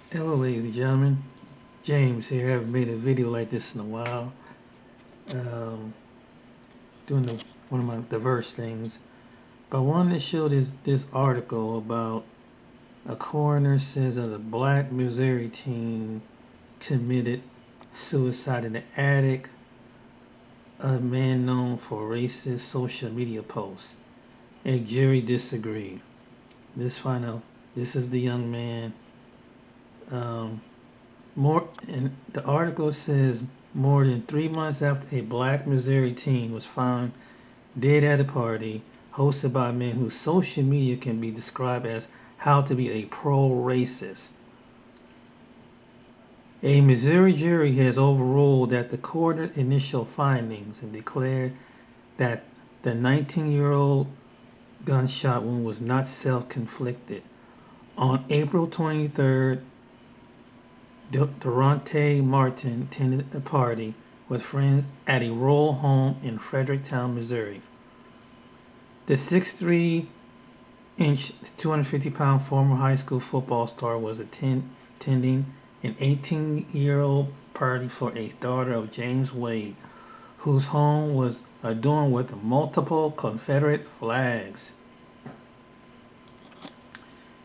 Hello, ladies and gentlemen. James here. I haven't made a video like this in a while. Um, doing one of my diverse things. But I wanted to show this article about a coroner says that a black Missouri teen committed suicide in the attic. A man known for racist social media posts. A jury disagreed. Let's find out. This is the young man. Um, More, and the article says more than 3 months after a black Missouri teen was found dead at a party hosted by a man whose social media can be described as how to be a pro-racist. A Missouri jury has overruled that the court's initial findings and declared that the 19-year-old gunshot wound was not self-inflicted. On April 23rd, Durante Martin attended a party with friends at a rural home in Fredericktown, Missouri. The 6'3", 250-pound former high school football star was attending an 18-year-old party for a daughter of James Wade, whose home was adorned with multiple Confederate flags.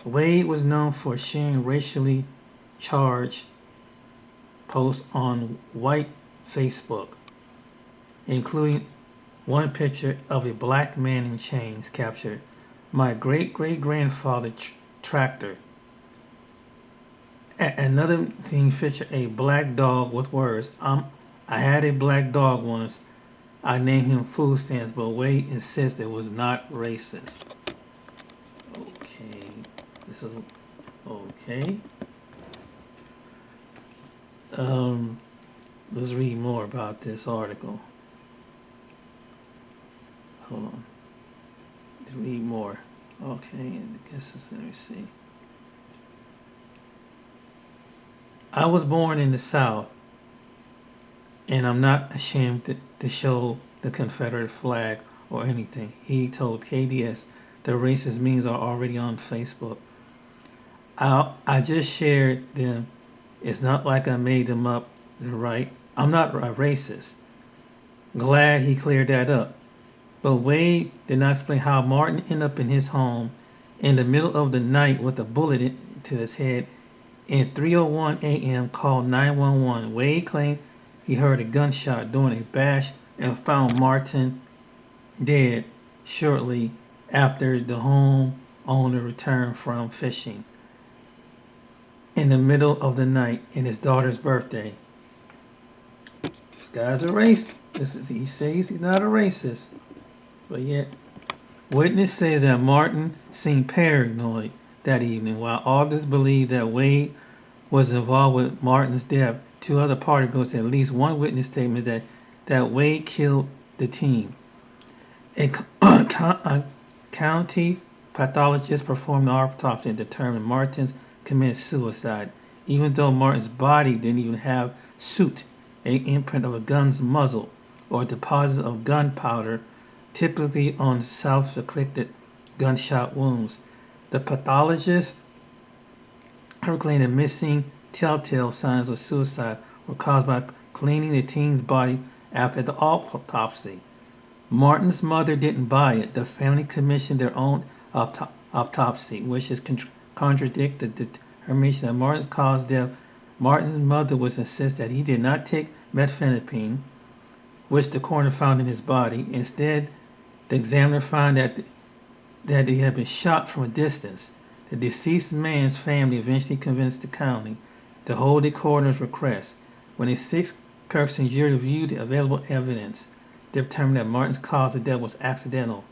Wade was known for sharing racially charged posts on white Facebook, including one picture of a black man in chains captured, "My great-great-grandfather tractor." Another thing featured a black dog with words, "I had a black dog once. I named him food stamps," but Wade insists it was not racist. Okay, this is okay. Um, let's read more about this article. Hold on. To read more. Okay, I guess let me see. I was born in the South, and I'm not ashamed to show the Confederate flag or anything, he told KDS. The racist memes are already on Facebook. I just shared them. It's not like I made them up, right? I'm not a racist. Glad he cleared that up. But Wade did not explain how Martin ended up in his home in the middle of the night with a bullet to his head. In 3:01 a.m. called 911. Wade claimed he heard a gunshot during a bash and found Martin dead shortly after the home owner returned from fishing in the middle of the night in his daughter's birthday. This guy's a racist. He says he's not a racist, but yet witness says that Martin seemed paranoid that evening, while others believe that Wade was involved with Martin's death. Two other party groups, at least one witness statement that Wade killed the teen. A county pathologist performed an autopsy and determined Martin's committed suicide, even though Martin's body didn't even have soot, an imprint of a gun's muzzle, or deposits of gunpowder, typically on self-inflicted gunshot wounds. The pathologist claimed the missing telltale signs of suicide were caused by cleaning the teen's body after the autopsy. Martin's mother didn't buy it. The family commissioned their own autopsy, which is contradicted the determination that Martin's caused death. Martin's mother was insist that he did not take methamphetamine, which the coroner found in his body. Instead, the examiner found that he had been shot from a distance. The deceased man's family eventually convinced the county to hold the coroner's request. When a six-person jury reviewed the available evidence, they determined that Martin's cause of death was accidental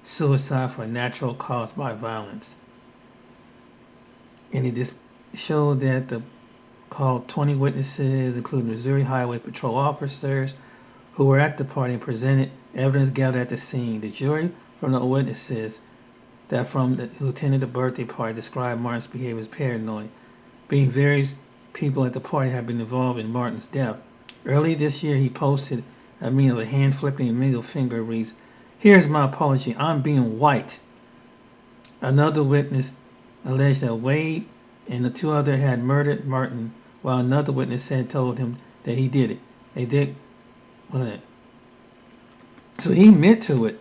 suicide for a natural cause by violence. And it just showed that the called 20 witnesses, including Missouri Highway Patrol officers, who were at the party and presented evidence gathered at the scene. The jury from the witnesses who attended the birthday party described Martin's behavior as paranoid, being various people at the party had been involved in Martin's death. Early this year, he posted a meme of a hand flipping a middle finger reads, "Here's my apology, I'm being white." Another witness alleged that Wade and the two other had murdered Martin, while another witness said told him that he did it. They did what? So he admit to it.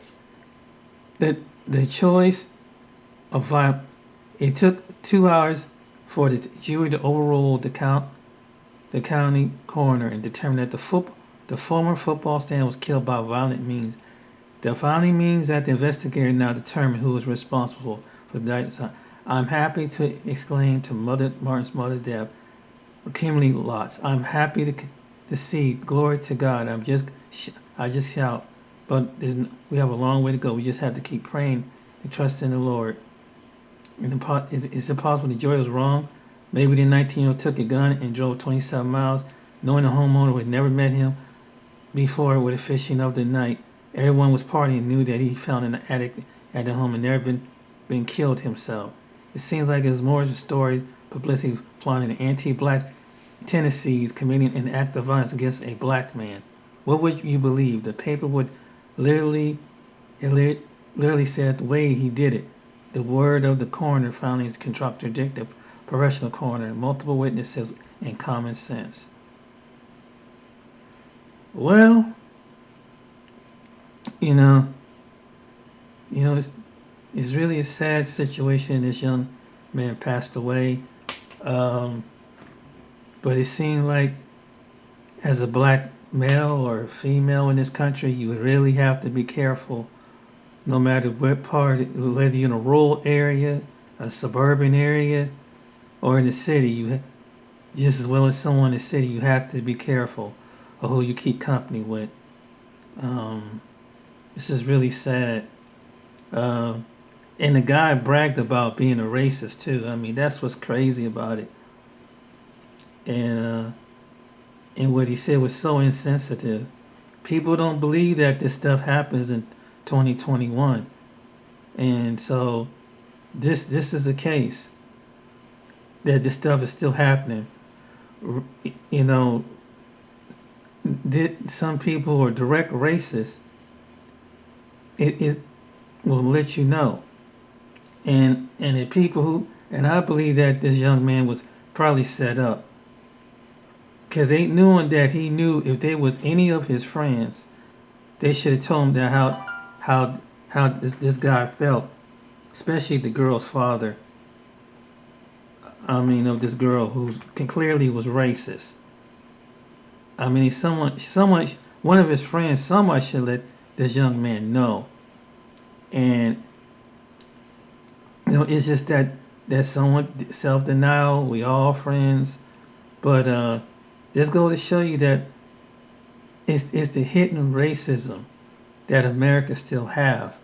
That the choice of violence. It took 2 hours for the jury to overrule the county coroner and determine that the former football stand was killed by violent means. The violent means that the investigator now determined who was responsible for that. I'm happy to exclaim to Martin's mother, Deb, Kimberly Lotz. I'm happy to see. Glory to God. I just shout. But we have a long way to go. We just have to keep praying and trust in the Lord. And is it possible that Joy was wrong? Maybe the 19-year-old took a gun and drove 27 miles, knowing the homeowner had never met him before with a fishing of the night. Everyone was partying and knew that he found in the attic at the home and never been killed himself. It seems like it was more of a story, publicity flaunting the anti-black tendencies, committing an act of violence against a black man. What would you believe? The paper would literally said the way he did it. The word of the coroner findings contradict the professional coroner, multiple witnesses, and common sense. Well, you know, it's really a sad situation. This young man passed away, but it seemed like as a black male or female in this country, you really have to be careful. No matter what part, whether you're in a rural area, a suburban area, or in the city, you just as well as someone in the city, you have to be careful of who you keep company with. This is really sad. And the guy bragged about being a racist too. I mean, that's what's crazy about it. And what he said was so insensitive. People don't believe that this stuff happens in 2021, and so this is a case that this stuff is still happening. You know, did some people are direct racists? It is will let you know, and the people who and I believe that this young man was probably set up because they knew that he knew if there was any of his friends, they should have told him that how this guy felt, especially the girl's father. I mean, of this girl who clearly was racist. I mean, one of his friends, someone should let this young man know. And it's just that someone self-denial. We all friends, but just go to show you that it's the hidden racism that America still have,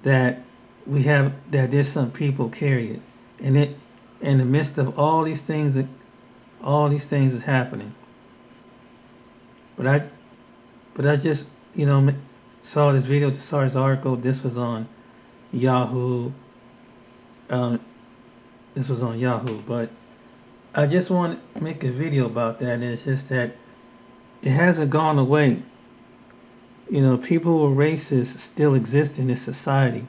that we have, that there's some people carry it, and it in the midst of all these things is happening. But I just saw this video, saw this article. This was on Yahoo. This was on Yahoo, but I just want to make a video about that. And it's just that it hasn't gone away. People who are racist still exist in this society,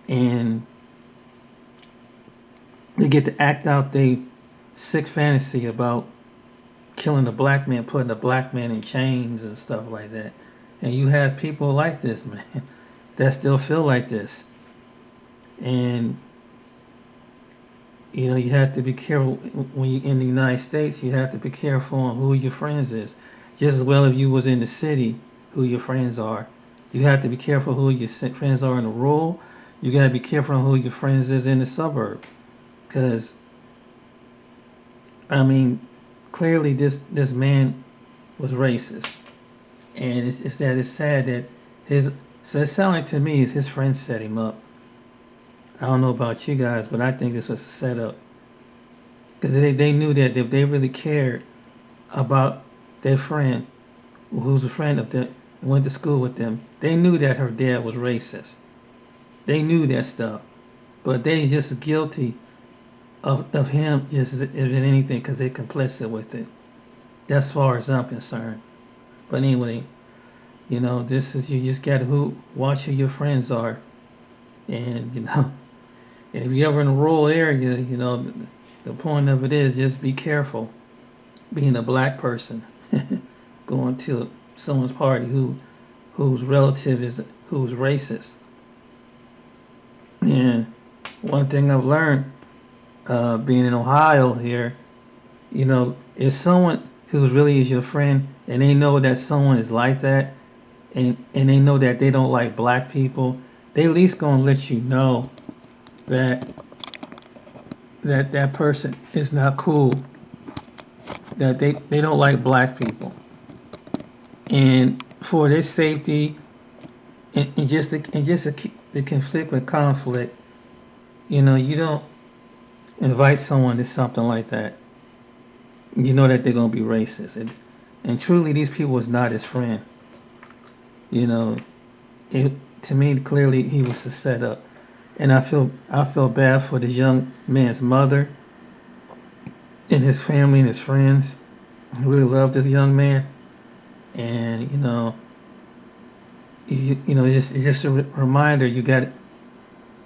and they get to act out their sick fantasy about killing a black man, putting a black man in chains and stuff like that. And you have people like this, man, that still feel like this. And you have to be careful when you're in the United States. You have to be careful on who your friends is. Just as well if you was in the city, who your friends are. You have to be careful who your friends are in the rural. You got to be careful on who your friends is in the suburb. Because, I mean, clearly this man was racist. And it's sad that so it sounded like to me his friends set him up. I don't know about you guys, but I think this was a setup. Because they knew that if they really cared about their friend, who's a friend of them, went to school with them, they knew that her dad was racist. They knew that stuff. But they just guilty of him just as anything because they're complicit with it. That's as far as I'm concerned. But anyway, this is, you just got to watch who your friends are. And, and if you're ever in a rural area, The point of it is just be careful being a black person going to someone's party whose relative is who's racist. And one thing I've learned being in Ohio here, if someone who really is your friend and they know that someone is like that, and they know that they don't like black people, they at least gonna let you know that that person is not cool, that they don't like black people, and for their safety and the conflict with conflict, you don't invite someone to something like that. You know that they're gonna be racist, and truly these people was not his friend. You know, to me clearly he was a setup, and I feel bad for this young man's mother and his family and his friends. I really love this young man, and it's just a reminder. You got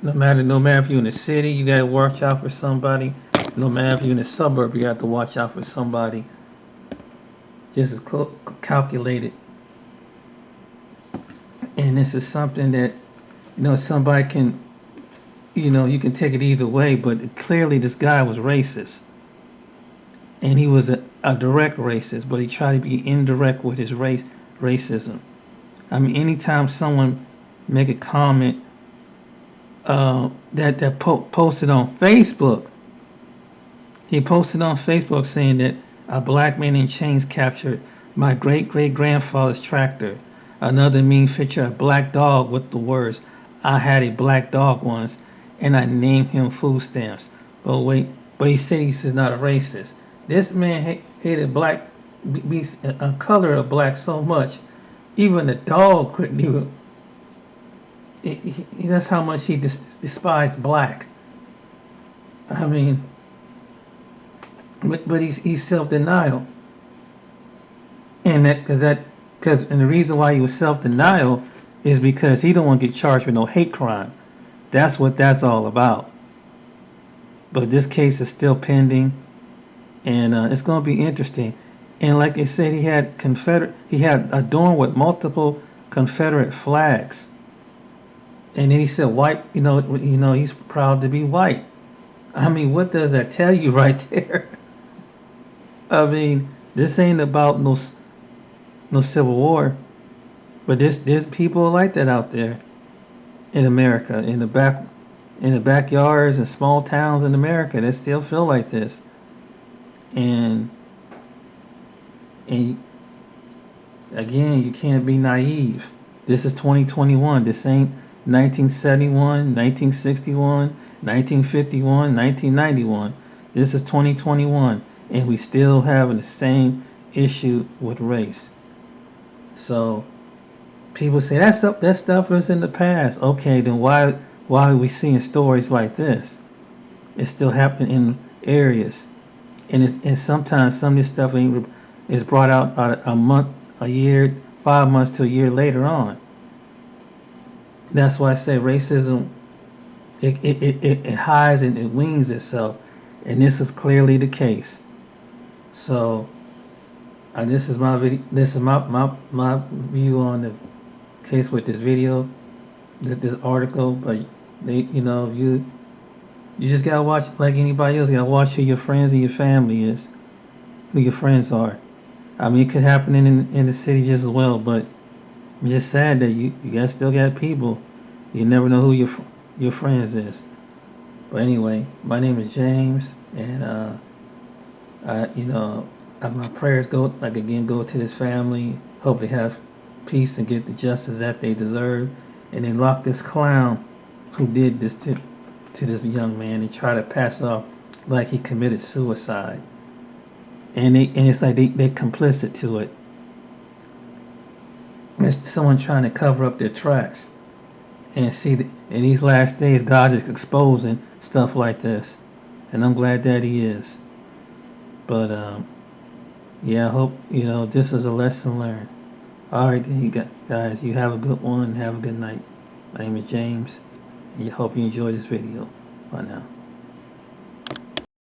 no matter if you're in the city, you got to watch out for somebody. No matter if you're in the suburb, you have to watch out for somebody just as calculated. And this is something that somebody can you can take it either way, but clearly this guy was racist, and he was a direct racist, but he tried to be indirect with his racism. I mean, anytime someone make a comment posted on Facebook, he posted on Facebook saying that a black man in chains captured my great great grandfather's tractor. Another meme featured a black dog with the words, "I had a black dog once, and I named him food stamps." But wait, but he said he's not a racist. This man hated black, a color of black so much, even the dog couldn't even. That's how much he despised black. I mean, but he's self denial, and and the reason why he was self denial is because he don't want to get charged with no hate crime. That's what that's all about. But this case is still pending, and it's going to be interesting. And like I said, he had adorned with multiple Confederate flags, and then he said white. He's proud to be white. I mean, what does that tell you right there? I mean, this ain't about no civil war, but there's people like that out there in America, in the backyards and small towns in America that still feel like this. And and again, you can't be naive. This is 2021. This ain't 1971, 1961, 1951, 1991. This is 2021, and we still having the same issue with race. So people say that stuff was in the past. Okay, then why are we seeing stories like this? It's still happening in areas, and sometimes some of this stuff is brought out about a month, a year, 5 months to a year later on. That's why I say racism. It hides and it wings itself, and this is clearly the case. So this is my video. This is my view on the case with this video, this article. But you just gotta watch like anybody else. You gotta watch who your friends and your family is, who your friends are. I mean, it could happen in the city just as well, but it's just sad that you guys still got people. You never know who your friends is. But anyway, my name is James, and my prayers go to this family. Hope they have peace and get the justice that they deserve, and then lock this clown who did this to this young man and try to pass it off like he committed suicide. And it's like they're complicit to it. It's someone trying to cover up their tracks. And see, in these last days, God is exposing stuff like this, and I'm glad that He is. But yeah, I hope this is a lesson learned. All right, then guys, you have a good one. Have a good night. My name is James, and I hope you enjoy this video. Bye now.